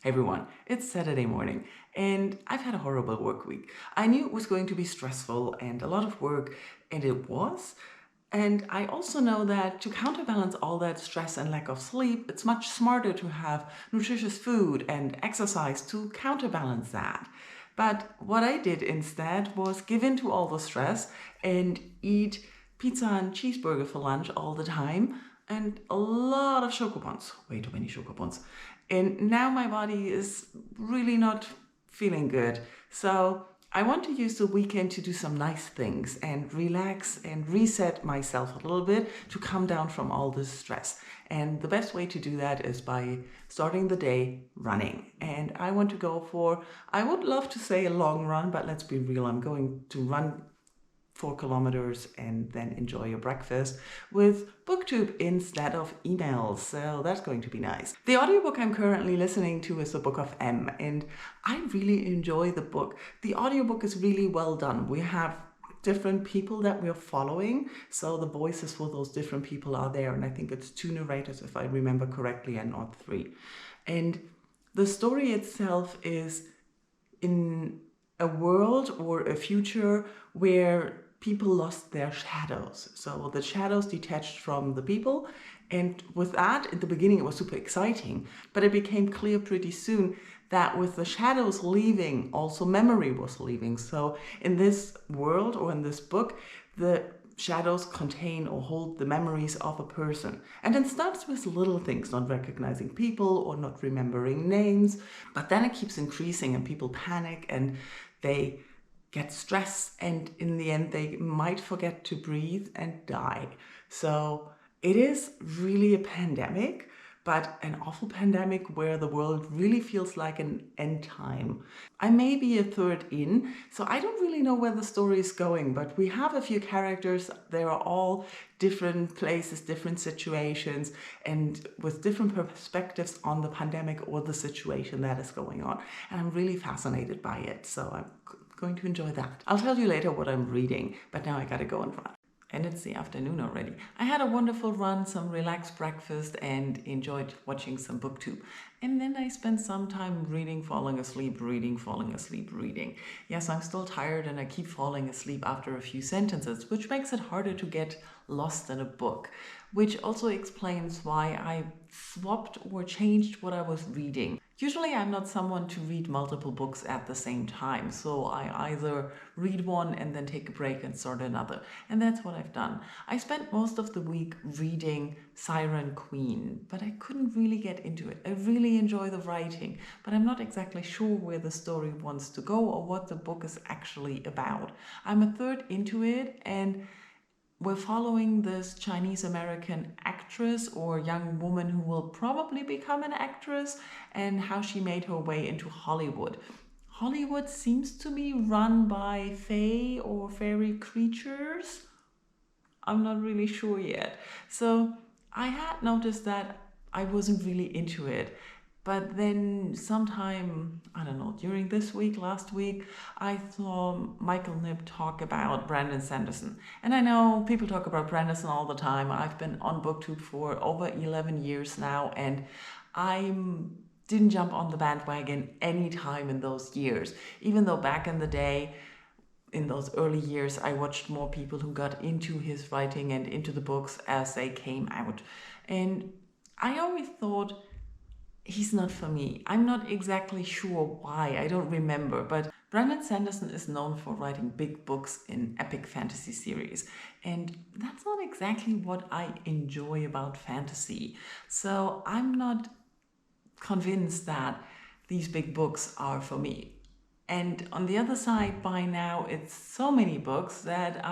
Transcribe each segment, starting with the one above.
Hey everyone, it's Saturday morning and I've had a horrible work week. I knew it was going to be stressful and a lot of work, and it was. And I also know that to counterbalance all that stress and lack of sleep, it's much smarter to have nutritious food and exercise to counterbalance that. But what I did instead was give in to all the stress and eat pizza and cheeseburger for lunch all the time and a lot of chocobons, way too many chocobons. And now my body is really not feeling good. So I want to use the weekend to do some nice things and relax and reset myself a little bit to come down from all this stress. And the best way to do that is by starting the day running. And I want to go for, I would love to say a long run, but let's be real, I'm going to run 4 kilometers and then enjoy your breakfast with BookTube instead of emails. So that's going to be nice. The audiobook I'm currently listening to is The Book of M, and I really enjoy the book. The audiobook is really well done. We have different people that we're following, so the voices for those different people are there, and I think it's 2 narrators if I remember correctly and not 3. And the story itself is in a world or a future where people lost their shadows. So the shadows detached from the people. And with that, in the beginning, it was super exciting. But it became clear pretty soon that with the shadows leaving, also memory was leaving. So in this world or in this book, the shadows contain or hold the memories of a person. And it starts with little things, not recognizing people or not remembering names. But then it keeps increasing and people panic and they get stressed, and in the end they might forget to breathe and die. So it is really a pandemic, but an awful pandemic where the world really feels like an end time. I may be a third in, so I don't really know where the story is going, but we have a few characters. They are all different places, different situations, and with different perspectives on the pandemic or the situation that is going on. And I'm really fascinated by it, so I'm going to enjoy that. I'll tell you later what I'm reading, but now I gotta go and run. And it's the afternoon already. I had a wonderful run, some relaxed breakfast, and enjoyed watching some BookTube. And then I spent some time reading, falling asleep, reading, falling asleep, reading. Yes, I'm still tired and I keep falling asleep after a few sentences, which makes it harder to get lost in a book, which also explains why I swapped or changed what I was reading. Usually I'm not someone to read multiple books at the same time, so I either read one and then take a break and start another. And that's what I've done. I spent most of the week reading Siren Queen, but I couldn't really get into it. I really enjoy the writing, but I'm not exactly sure where the story wants to go or what the book is actually about. I'm a third into it, and we're following this Chinese-American actress or young woman who will probably become an actress and how she made her way into Hollywood. Hollywood seems to be run by fae or fairy creatures. I'm not really sure yet. So I had noticed that I wasn't really into it. But then sometime, I don't know, during this week, last week, I saw Michael Knibb talk about Brandon Sanderson. And I know people talk about Brandon all the time. I've been on BookTube for over 11 years now, and I didn't jump on the bandwagon any time in those years. Even though back in the day, in those early years, I watched more people who got into his writing and into the books as they came out. And I always thought, he's not for me. I'm not exactly sure why, I don't remember, but Brandon Sanderson is known for writing big books in epic fantasy series, and that's not exactly what I enjoy about fantasy. So I'm not convinced that these big books are for me. And on the other side, by now, it's so many books that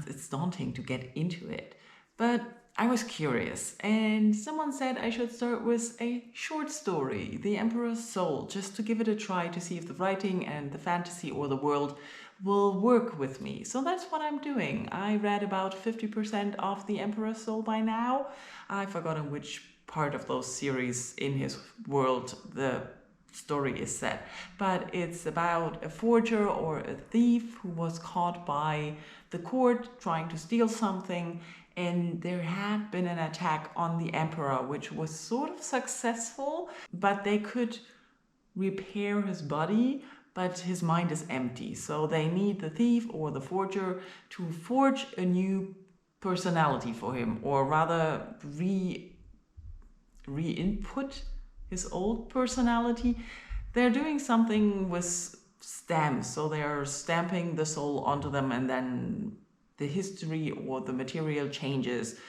it's daunting to get into it. But I was curious, and someone said I should start with a short story, The Emperor's Soul, just to give it a try to see if the writing and the fantasy or the world will work with me. So that's what I'm doing. I read about 50% of The Emperor's Soul by now. I've forgotten which part of those series in his world the story is set, but it's about a forger or a thief who was caught by the court trying to steal something, and there had been an attack on the emperor, which was sort of successful, but they could repair his body, but his mind is empty. So they need the thief or the forger to forge a new personality for him, or rather re-input his old personality. They're doing something with stamps, so they're stamping the soul onto them, and then the history or the material changes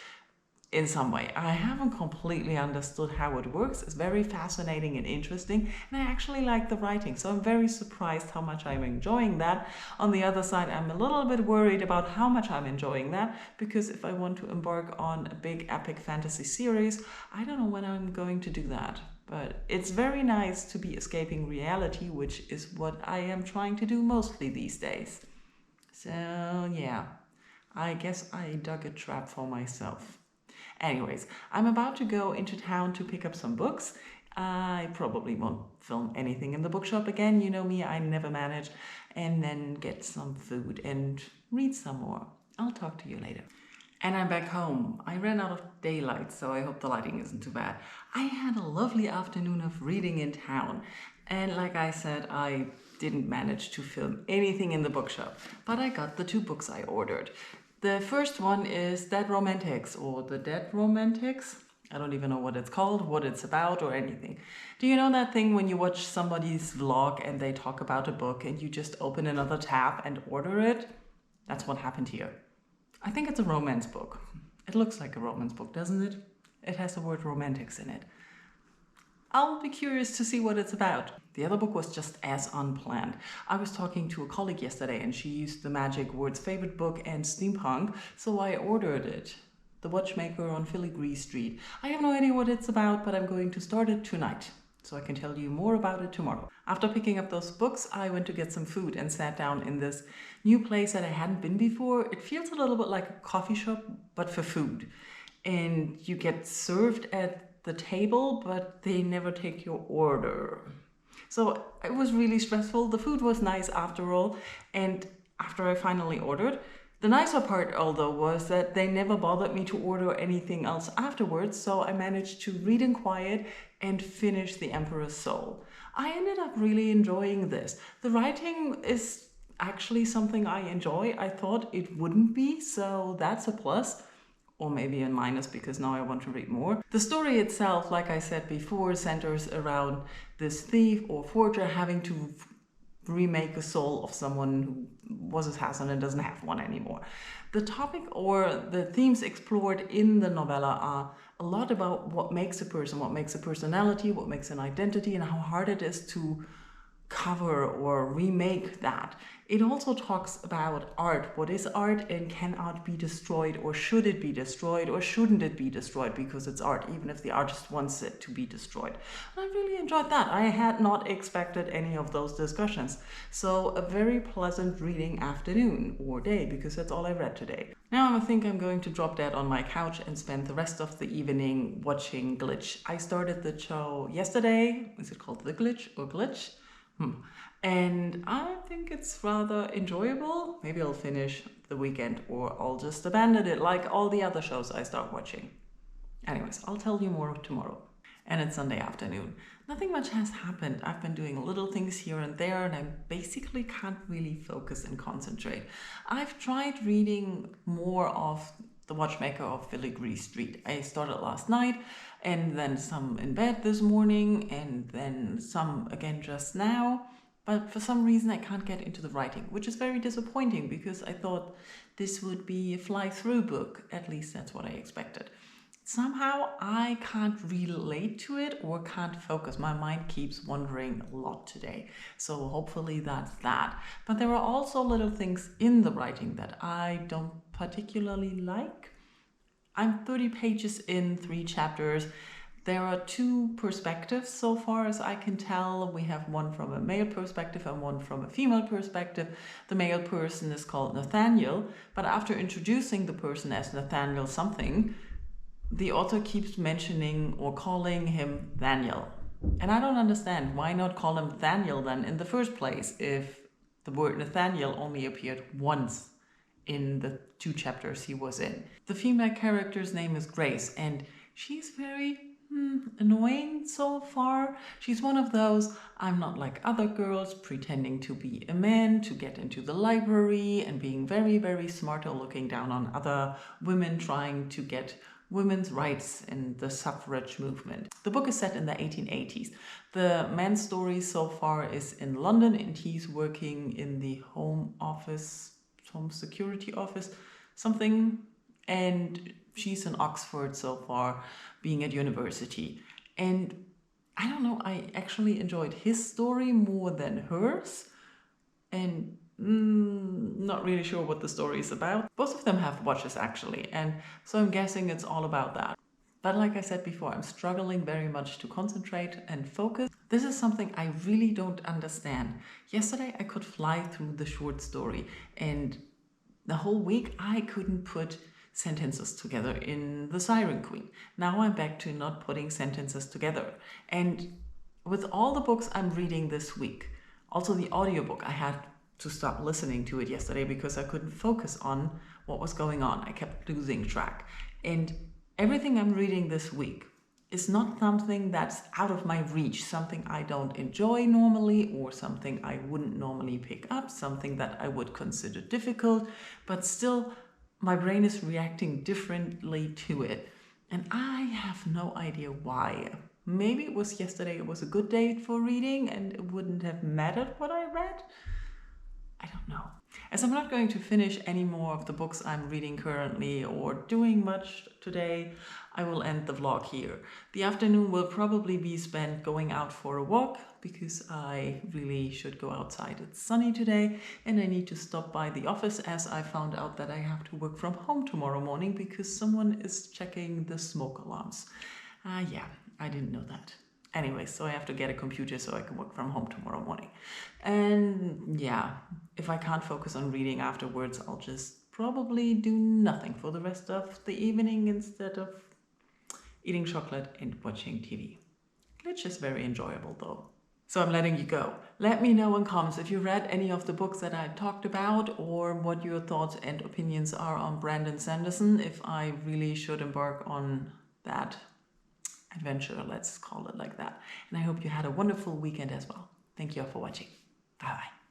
in some way. I haven't completely understood how it works. It's very fascinating and interesting, and I actually like the writing, so I'm very surprised how much I'm enjoying that. On the other side, I'm a little bit worried about how much I'm enjoying that, because if I want to embark on a big epic fantasy series, I don't know when I'm going to do that. But it's very nice to be escaping reality, which is what I am trying to do mostly these days. So yeah, I guess I dug a trap for myself. Anyways, I'm about to go into town to pick up some books. I probably won't film anything in the bookshop again. You know me, I never manage. And then get some food and read some more. I'll talk to you later. And I'm back home. I ran out of daylight, so I hope the lighting isn't too bad. I had a lovely afternoon of reading in town. And like I said, I didn't manage to film anything in the bookshop, but I got the 2 books I ordered. The first one is Dead Romantics, or The Dead Romantics. I don't even know what it's called, what it's about, or anything. Do you know that thing when you watch somebody's vlog and they talk about a book and you just open another tab and order it? That's what happened here. I think it's a romance book. It looks like a romance book, doesn't it? It has the word romantics in it. I'll be curious to see what it's about. The other book was just as unplanned. I was talking to a colleague yesterday and she used the magic words favorite book and steampunk, so I ordered it. The Watchmaker on Filigree Street. I have no idea what it's about, but I'm going to start it tonight, so I can tell you more about it tomorrow. After picking up those books, I went to get some food and sat down in this new place that I hadn't been before. It feels a little bit like a coffee shop, but for food. And you get served at the table, but they never take your order. So it was really stressful. The food was nice after all, and after I finally ordered, the nicer part although was that they never bothered me to order anything else afterwards, so I managed to read in quiet and finish The Emperor's Soul. I ended up really enjoying this. The writing is actually something I enjoy. I thought it wouldn't be, so that's a plus. Or maybe a minus, because now I want to read more. The story itself, like I said before, centers around this thief or forger having to remake a soul of someone who was his husband and doesn't have one anymore. The topic or the themes explored in the novella are a lot about what makes a person, what makes a personality, what makes an identity, and how hard it is to cover or remake that. It also talks about art. What is art, and can art be destroyed, or should it be destroyed, or shouldn't it be destroyed because it's art, even if the artist wants it to be destroyed. And I really enjoyed that. I had not expected any of those discussions. So a very pleasant reading afternoon or day, because that's all I read today. Now I think I'm going to drop dead on my couch and spend the rest of the evening watching Glitch. I started the show yesterday. Is it called The Glitch or Glitch? And I think it's rather enjoyable. Maybe I'll finish the weekend, or I'll just abandon it like all the other shows I start watching. Anyways, I'll tell you more tomorrow. And it's Sunday afternoon. Nothing much has happened. I've been doing little things here and there, and I basically can't really focus and concentrate. I've tried reading more of The Watchmaker of Filigree Street. I started last night, and then some in bed this morning, and then some again just now. But for some reason I can't get into the writing, which is very disappointing, because I thought this would be a fly-through book. At least that's what I expected. Somehow I can't relate to it, or can't focus. My mind keeps wandering a lot today. So hopefully that's that. But there are also little things in the writing that I don't particularly like. I'm 30 pages in, 3 chapters. There are 2 perspectives so far as I can tell. We have one from a male perspective and one from a female perspective. The male person is called Nathaniel, but after introducing the person as Nathaniel something, the author keeps mentioning or calling him Daniel. And I don't understand, why not call him Nathaniel then in the first place, if the word Nathaniel only appeared once in the 2 chapters he was in. The female character's name is Grace, and she's very annoying so far. She's one of those, I'm not like other girls pretending to be a man to get into the library and being very, very smart or looking down on other women trying to get women's rights in the suffrage movement. The book is set in the 1880s. The man's story so far is in London, and he's working in the Home Security Office, something, and she's in Oxford so far, being at university. And I don't know, I actually enjoyed his story more than hers, and not really sure what the story is about. Both of them have watches actually, and so I'm guessing it's all about that. But like I said before, I'm struggling very much to concentrate and focus. This is something I really don't understand. Yesterday I could fly through the short story, and the whole week I couldn't put sentences together in The Siren Queen. Now I'm back to not putting sentences together. And with all the books I'm reading this week, also the audiobook, I had to stop listening to it yesterday because I couldn't focus on what was going on. I kept losing track. And everything I'm reading this week is not something that's out of my reach, something I don't enjoy normally, or something I wouldn't normally pick up, something that I would consider difficult, but still my brain is reacting differently to it. And I have no idea why. Maybe it was yesterday, it was a good day for reading and it wouldn't have mattered what I read. I don't know. As I'm not going to finish any more of the books I'm reading currently or doing much today, I will end the vlog here. The afternoon will probably be spent going out for a walk because I really should go outside. It's sunny today and I need to stop by the office as I found out that I have to work from home tomorrow morning because someone is checking the smoke alarms. Yeah, I didn't know that. Anyway, so I have to get a computer so I can work from home tomorrow morning. And yeah, if I can't focus on reading afterwards, I'll just probably do nothing for the rest of the evening instead of eating chocolate and watching TV. Which is very enjoyable though. So I'm letting you go. Let me know in comments if you read any of the books that I talked about or what your thoughts and opinions are on Brandon Sanderson, if I really should embark on that adventure, let's call it like that. And I hope you had a wonderful weekend as well. Thank you all for watching. Bye bye.